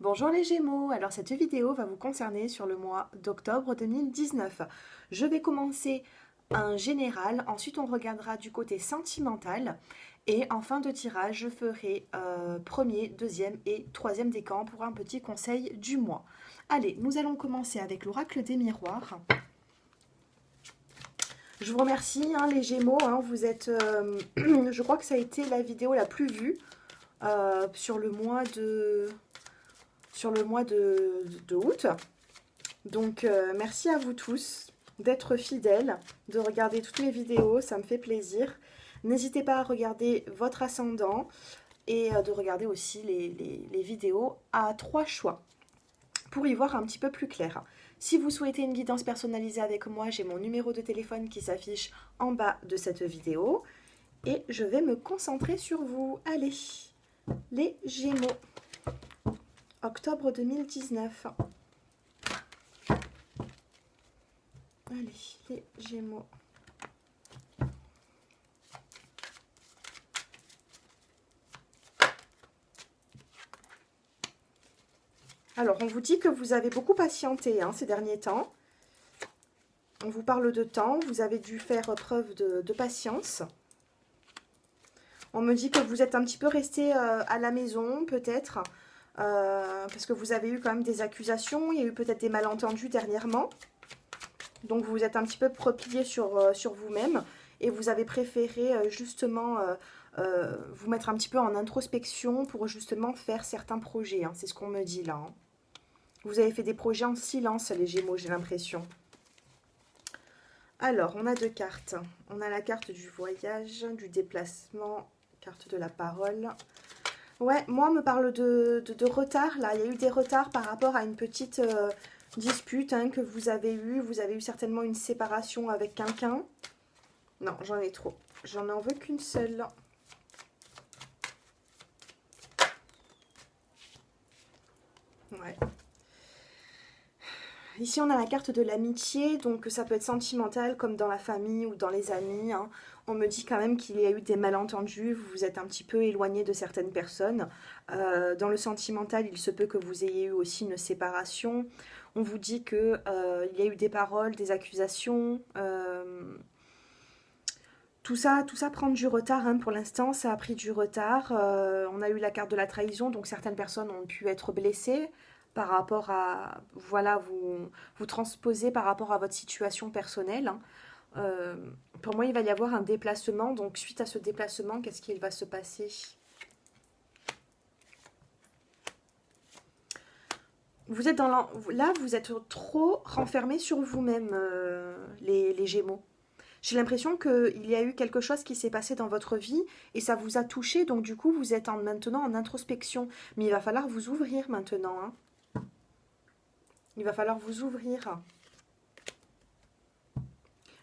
Bonjour les Gémeaux, alors cette vidéo va vous concerner sur le mois d'octobre 2019. Je vais commencer un général, ensuite on regardera du côté sentimental et en fin de tirage je ferai premier, deuxième et troisième décan pour un petit conseil du mois. Allez, nous allons commencer avec l'oracle des miroirs. Je vous remercie les Gémeaux, vous êtes, je crois que ça a été la vidéo la plus vue sur le mois de août. Donc merci à vous tous d'être fidèles, de regarder toutes mes vidéos, ça me fait plaisir. N'hésitez pas à regarder votre ascendant et de regarder aussi les vidéos à 3 choix pour y voir un petit peu plus clair. Si vous souhaitez une guidance personnalisée avec moi, j'ai mon numéro de téléphone qui s'affiche en bas de cette vidéo et je vais me concentrer sur vous. Allez, les Gémeaux. Octobre 2019. Allez, les Gémeaux. Alors, on vous dit que vous avez beaucoup patienté ces derniers temps. On vous parle de temps, vous avez dû faire preuve de patience. On me dit que vous êtes un petit peu resté à la maison, peut-être, parce que vous avez eu quand même des accusations, il y a eu peut-être des malentendus dernièrement. Donc, vous êtes un petit peu replié sur vous-même et vous avez préféré justement vous mettre un petit peu en introspection pour justement faire certains projets. C'est ce qu'on me dit là. Vous avez fait des projets en silence, les Gémeaux, j'ai l'impression. Alors, on a 2 cartes. On a la carte du voyage, du déplacement, carte de la parole. Ouais, moi, on me parle de retard, là. Il y a eu des retards par rapport à une petite dispute que vous avez eue. Vous avez eu certainement une séparation avec quelqu'un. Non, j'en ai trop. J'en en veux qu'une seule. Ouais. Ici, on a la carte de l'amitié, donc ça peut être sentimental comme dans la famille ou dans les amis. On me dit quand même qu'il y a eu des malentendus, vous vous êtes un petit peu éloigné de certaines personnes. Dans le sentimental, il se peut que vous ayez eu aussi une séparation. On vous dit qu'il y a eu des paroles, des accusations. Tout ça prend du retard pour l'instant, ça a pris du retard. On a eu la carte de la trahison, donc certaines personnes ont pu être blessées par rapport à, voilà, vous transposez par rapport à votre situation personnelle. Pour moi, il va y avoir un déplacement, donc suite à ce déplacement, qu'est-ce qu'il va se passer? Vous êtes là, vous êtes trop renfermé sur vous-même, les Gémeaux. J'ai l'impression qu'il y a eu quelque chose qui s'est passé dans votre vie et ça vous a touché, donc du coup, vous êtes maintenant en introspection. Mais il va falloir vous ouvrir maintenant. Il va falloir vous ouvrir.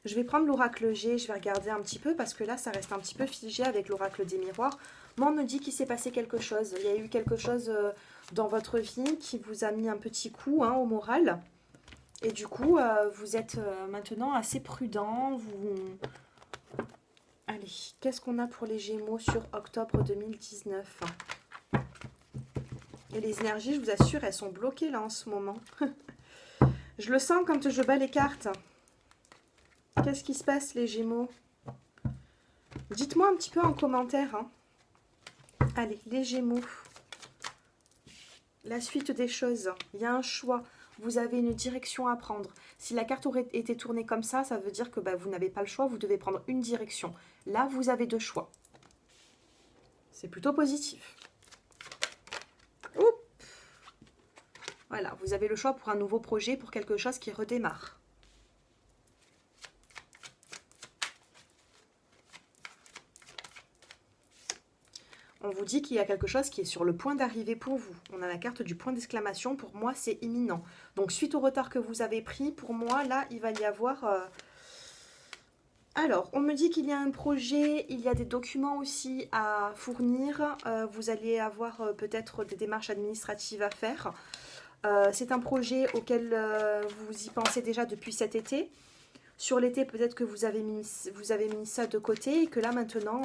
Je vais prendre l'oracle G, je vais regarder un petit peu parce que là, ça reste un petit peu figé avec l'oracle des miroirs. Moi, on me dit qu'il s'est passé quelque chose. Il y a eu quelque chose dans votre vie qui vous a mis un petit coup au moral. Et du coup, vous êtes maintenant assez prudent. Allez, qu'est-ce qu'on a pour les Gémeaux sur octobre 2019 ? Et les énergies, je vous assure, elles sont bloquées là en ce moment. Je le sens quand je bats les cartes. Qu'est-ce qui se passe, les Gémeaux? Dites-moi un petit peu en commentaire. Allez, les Gémeaux. La suite des choses. Il y a un choix. Vous avez une direction à prendre. Si la carte aurait été tournée comme ça, ça veut dire que vous n'avez pas le choix. Vous devez prendre une direction. Là, vous avez 2 choix. C'est plutôt positif. Oups. Voilà, vous avez le choix pour un nouveau projet, pour quelque chose qui redémarre. On vous dit qu'il y a quelque chose qui est sur le point d'arriver pour vous. On a la carte du point d'exclamation. Pour moi, c'est imminent. Donc, suite au retard que vous avez pris, pour moi, là, il va y avoir... Alors, on me dit qu'il y a un projet, il y a des documents aussi à fournir. Vous allez avoir peut-être des démarches administratives à faire. C'est un projet auquel vous y pensez déjà depuis cet été. Sur l'été, peut-être que vous avez mis ça de côté et que là, maintenant...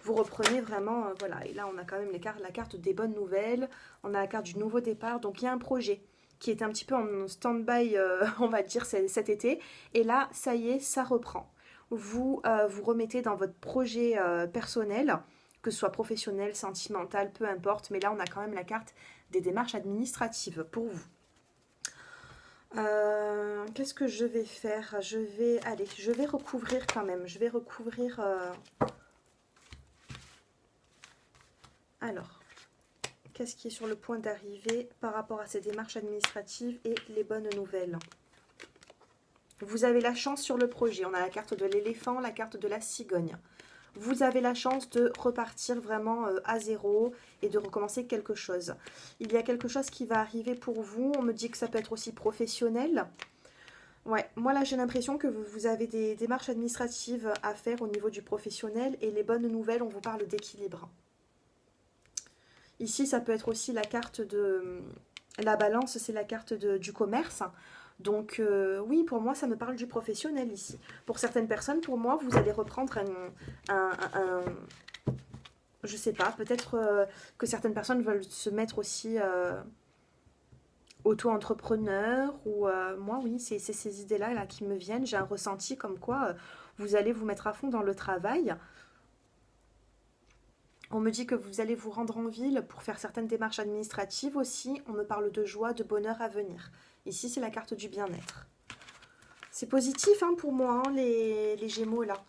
vous reprenez vraiment, voilà. Et là, on a quand même la carte des bonnes nouvelles, on a la carte du nouveau départ. Donc, il y a un projet qui est un petit peu en stand-by, on va dire, cet été. Et là, ça y est, ça reprend. Vous vous remettez dans votre projet personnel, que ce soit professionnel, sentimental, peu importe. Mais là, on a quand même la carte des démarches administratives pour vous. Qu'est-ce que je vais faire? Je vais recouvrir quand même. Je vais recouvrir... Alors, qu'est-ce qui est sur le point d'arriver par rapport à ces démarches administratives et les bonnes nouvelles? Vous avez la chance sur le projet. On a la carte de l'éléphant, la carte de la cigogne. Vous avez la chance de repartir vraiment à zéro et de recommencer quelque chose. Il y a quelque chose qui va arriver pour vous. On me dit que ça peut être aussi professionnel. Ouais, moi là j'ai l'impression que vous avez des démarches administratives à faire au niveau du professionnel et les bonnes nouvelles, on vous parle d'équilibre. Ici ça peut être aussi la carte de la balance, c'est la carte du commerce. Donc oui, pour moi ça me parle du professionnel ici. Pour certaines personnes, pour moi, vous allez reprendre je sais pas, peut-être que certaines personnes veulent se mettre aussi... auto-entrepreneur ou moi oui c'est ces idées là qui me viennent, j'ai un ressenti comme quoi vous allez vous mettre à fond dans le travail. On me dit que vous allez vous rendre en ville pour faire certaines démarches administratives aussi. On me parle de joie, de bonheur à venir. Ici c'est la carte du bien-être. C'est positif hein, pour moi hein, les Gémeaux là.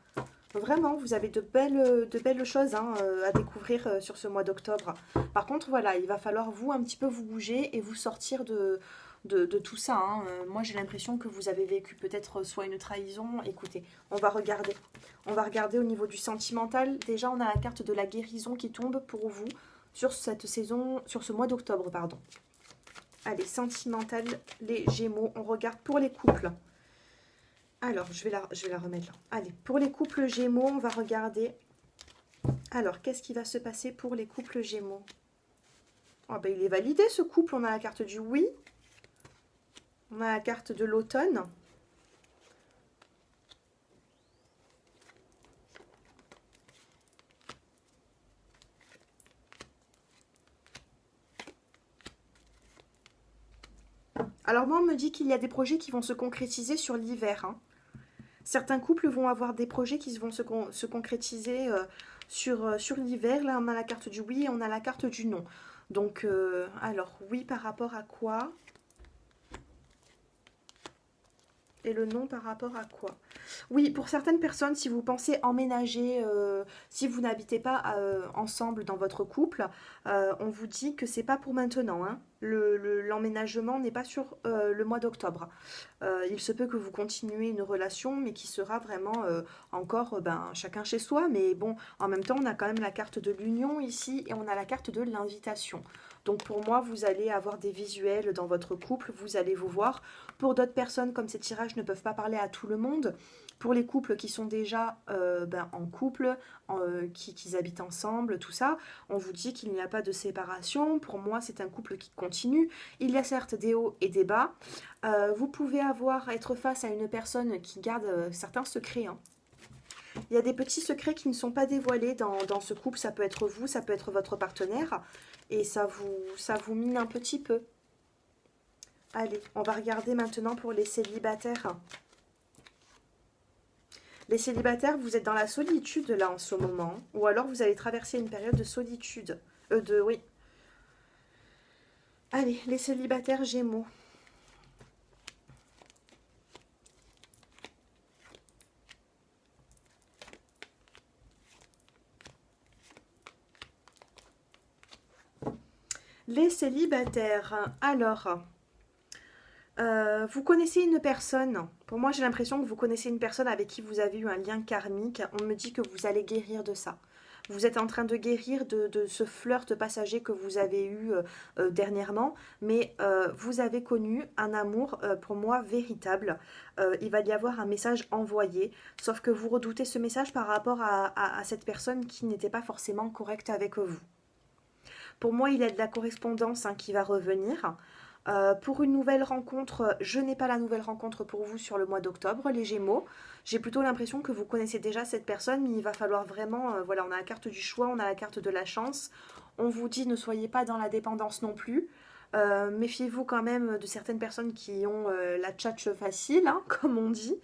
Vraiment, vous avez de belles choses hein, à découvrir sur ce mois d'octobre. Par contre, voilà, il va falloir vous un petit peu vous bouger et vous sortir de tout ça. Hein. Moi, j'ai l'impression que vous avez vécu peut-être soit une trahison. Écoutez, on va regarder. On va regarder au niveau du sentimental. Déjà, on a la carte de la guérison qui tombe pour vous sur cette saison, sur ce mois d'octobre, pardon. Allez, sentimental, les Gémeaux. On regarde pour les couples. Alors, je vais la remettre là. Allez, pour les couples Gémeaux, on va regarder. Alors, qu'est-ce qui va se passer pour les couples Gémeaux? Oh, ben, il est validé ce couple. On a la carte du oui. On a la carte de l'automne. Alors, moi, on me dit qu'il y a des projets qui vont se concrétiser sur l'hiver. Hein. Certains couples vont avoir des projets qui vont se concrétiser sur l'hiver. Là, on a la carte du oui et on a la carte du non. Donc, alors, oui par rapport à quoi? Et le non par rapport à quoi? Oui, pour certaines personnes, si vous pensez emménager, si vous n'habitez pas ensemble dans votre couple, on vous dit que c'est pas pour maintenant. Hein. L'emménagement n'est pas sur le mois d'octobre. Il se peut que vous continuez une relation, mais qui sera vraiment encore chacun chez soi. Mais bon, en même temps, on a quand même la carte de l'union ici et on a la carte de l'invitation. Donc pour moi, vous allez avoir des visuels dans votre couple, vous allez vous voir. Pour d'autres personnes, comme ces tirages ne peuvent pas parler à tout le monde, pour les couples qui sont déjà en couple, qui habitent ensemble, tout ça, on vous dit qu'il n'y a pas de séparation. Pour moi, c'est un couple qui continue. Il y a certes des hauts et des bas. Vous pouvez être face à une personne qui garde certains secrets. Hein. Il y a des petits secrets qui ne sont pas dévoilés dans ce couple. Ça peut être vous, ça peut être votre partenaire. Et ça vous mine un petit peu. Allez, on va regarder maintenant pour les célibataires. Les célibataires, vous êtes dans la solitude là en ce moment. Ou alors vous allez traverser une période de solitude. Oui. Allez, les célibataires Gémeaux. Les célibataires, alors, vous connaissez une personne. Pour moi, j'ai l'impression que vous connaissez une personne avec qui vous avez eu un lien karmique. On me dit que vous allez guérir de ça. Vous êtes en train de guérir de ce flirt passager que vous avez eu dernièrement. Mais vous avez connu un amour, pour moi, véritable. Il va y avoir un message envoyé. Sauf que vous redoutez ce message par rapport à cette personne qui n'était pas forcément correcte avec vous. Pour moi, il y a de la correspondance qui va revenir. Pour une nouvelle rencontre, je n'ai pas la nouvelle rencontre pour vous sur le mois d'octobre, les Gémeaux. J'ai plutôt l'impression que vous connaissez déjà cette personne, mais il va falloir vraiment... voilà, on a la carte du choix, on a la carte de la chance. On vous dit ne soyez pas dans la dépendance non plus. Méfiez-vous quand même de certaines personnes qui ont la tchatche facile, hein, comme on dit.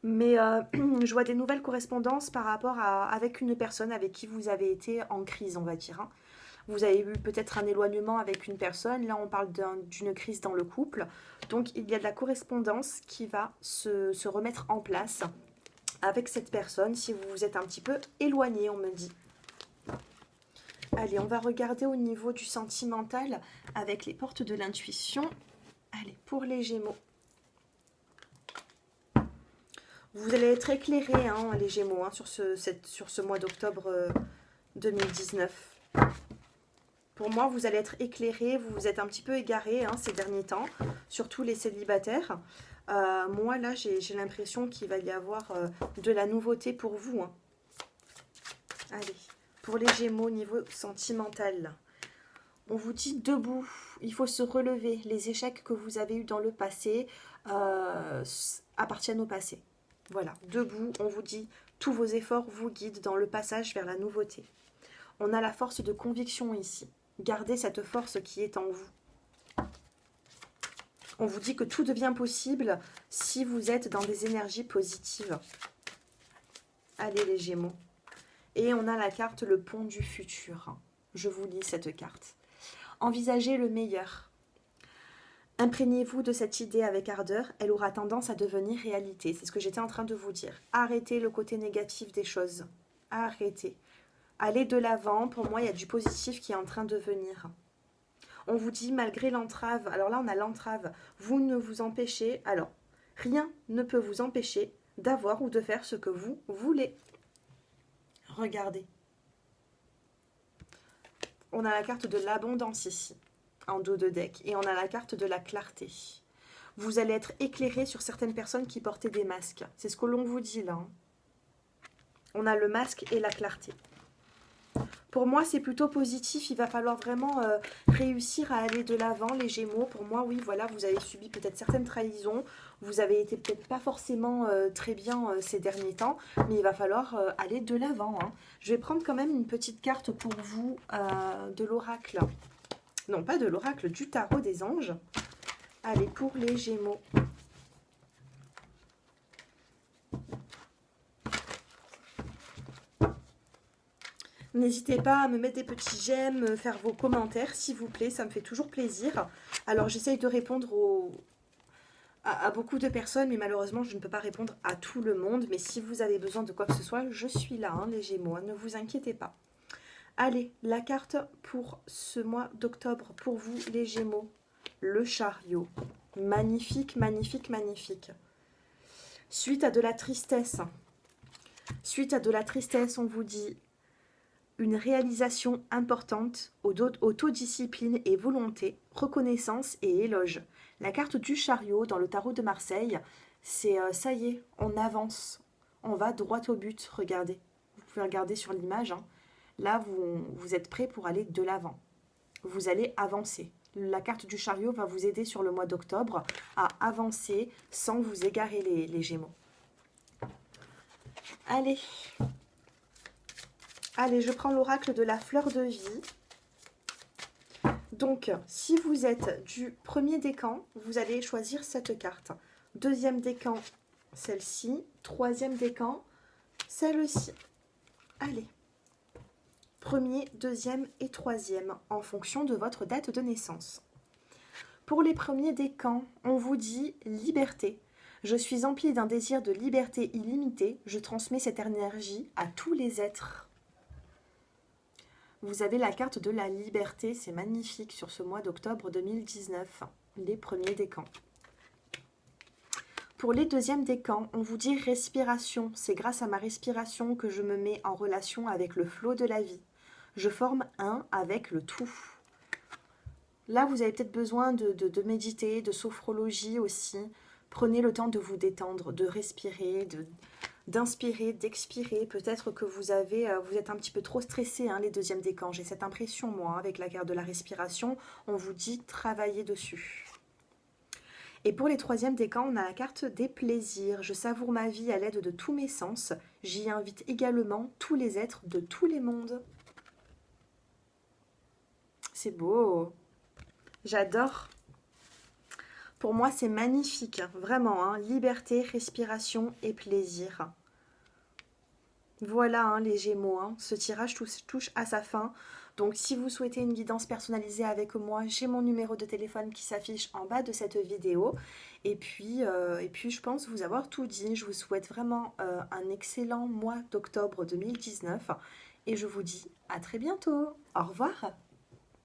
Mais je vois des nouvelles correspondances par rapport avec une personne avec qui vous avez été en crise, on va dire, hein. Vous avez eu peut-être un éloignement avec une personne. Là, on parle d'une crise dans le couple. Donc, il y a de la correspondance qui va se remettre en place avec cette personne si vous vous êtes un petit peu éloigné, on me dit. Allez, on va regarder au niveau du sentimental avec les portes de l'intuition. Allez, pour les Gémeaux. Vous allez être éclairés, hein, les Gémeaux, hein, sur ce mois d'octobre 2019. Pour moi, vous allez être éclairés, vous vous êtes un petit peu égarés, hein, ces derniers temps, surtout les célibataires. Moi, là, j'ai l'impression qu'il va y avoir de la nouveauté pour vous, hein. Allez, pour les Gémeaux, niveau sentimental, on vous dit debout, il faut se relever. Les échecs que vous avez eus dans le passé appartiennent au passé. Voilà, debout, on vous dit, tous vos efforts vous guident dans le passage vers la nouveauté. On a la force de conviction ici. Gardez cette force qui est en vous. On vous dit que tout devient possible si vous êtes dans des énergies positives. Allez les Gémeaux. Et on a la carte le pont du futur. Je vous lis cette carte. Envisagez le meilleur. Imprégnez-vous de cette idée avec ardeur, elle aura tendance à devenir réalité. C'est ce que j'étais en train de vous dire. Arrêtez le côté négatif des choses. Arrêtez. Allez de l'avant, pour moi il y a du positif qui est en train de venir. On vous dit malgré l'entrave, alors là on a l'entrave, vous ne vous empêchez, alors rien ne peut vous empêcher d'avoir ou de faire ce que vous voulez. Regardez. On a la carte de l'abondance ici, en dos de deck, et on a la carte de la clarté. Vous allez être éclairé sur certaines personnes qui portaient des masques. C'est ce que l'on vous dit là, hein. On a le masque et la clarté. Pour moi, c'est plutôt positif. Il va falloir vraiment réussir à aller de l'avant, les Gémeaux. Pour moi, oui, voilà, vous avez subi peut-être certaines trahisons. Vous avez été peut-être pas forcément très bien ces derniers temps. Mais il va falloir aller de l'avant, hein. Je vais prendre quand même une petite carte pour vous de l'oracle. Non, pas de l'oracle, du tarot des anges. Allez, pour les Gémeaux. N'hésitez pas à me mettre des petits j'aime, faire vos commentaires, s'il vous plaît, ça me fait toujours plaisir. Alors, j'essaye de répondre à beaucoup de personnes, mais malheureusement, je ne peux pas répondre à tout le monde. Mais si vous avez besoin de quoi que ce soit, je suis là, hein, les Gémeaux, hein, ne vous inquiétez pas. Allez, la carte pour ce mois d'octobre, pour vous, les Gémeaux, le chariot. Magnifique, magnifique, magnifique. Suite à de la tristesse, on vous dit... Une réalisation importante, autodiscipline et volonté, reconnaissance et éloge. La carte du chariot dans le tarot de Marseille, c'est ça y est, on avance, on va droit au but, regardez. Vous pouvez regarder sur l'image, hein. Là, vous êtes prêts pour aller de l'avant. Vous allez avancer. La carte du chariot va vous aider sur le mois d'octobre à avancer sans vous égarer les Gémeaux. Allez. Allez, je prends l'oracle de la fleur de vie. Donc, si vous êtes du premier décan, vous allez choisir cette carte. Deuxième décan, celle-ci. Troisième décan, celle-ci. Allez. Premier, deuxième et troisième, en fonction de votre date de naissance. Pour les premiers décans, on vous dit liberté. Je suis empli d'un désir de liberté illimitée. Je transmets cette énergie à tous les êtres. Vous avez la carte de la liberté, c'est magnifique sur ce mois d'octobre 2019, les premiers décans. Pour les deuxièmes décans, on vous dit respiration. C'est grâce à ma respiration que je me mets en relation avec le flot de la vie. Je forme un avec le tout. Là, vous avez peut-être besoin de méditer, de sophrologie aussi. Prenez le temps de vous détendre, de respirer, d'inspirer, d'expirer. Peut-être que vous êtes un petit peu trop stressé, hein, les deuxièmes décans. J'ai cette impression, moi, avec la carte de la respiration. On vous dit travailler dessus. Et pour les troisièmes décans, on a la carte des plaisirs. Je savoure ma vie à l'aide de tous mes sens. J'y invite également tous les êtres de tous les mondes. C'est beau. J'adore. Pour moi, c'est magnifique. Vraiment, hein. Liberté, respiration et plaisir. Voilà, hein, les Gémeaux. Hein. Ce tirage touche à sa fin. Donc, si vous souhaitez une guidance personnalisée avec moi, j'ai mon numéro de téléphone qui s'affiche en bas de cette vidéo. Et puis, je pense vous avoir tout dit. Je vous souhaite vraiment un excellent mois d'octobre 2019. Et je vous dis à très bientôt. Au revoir.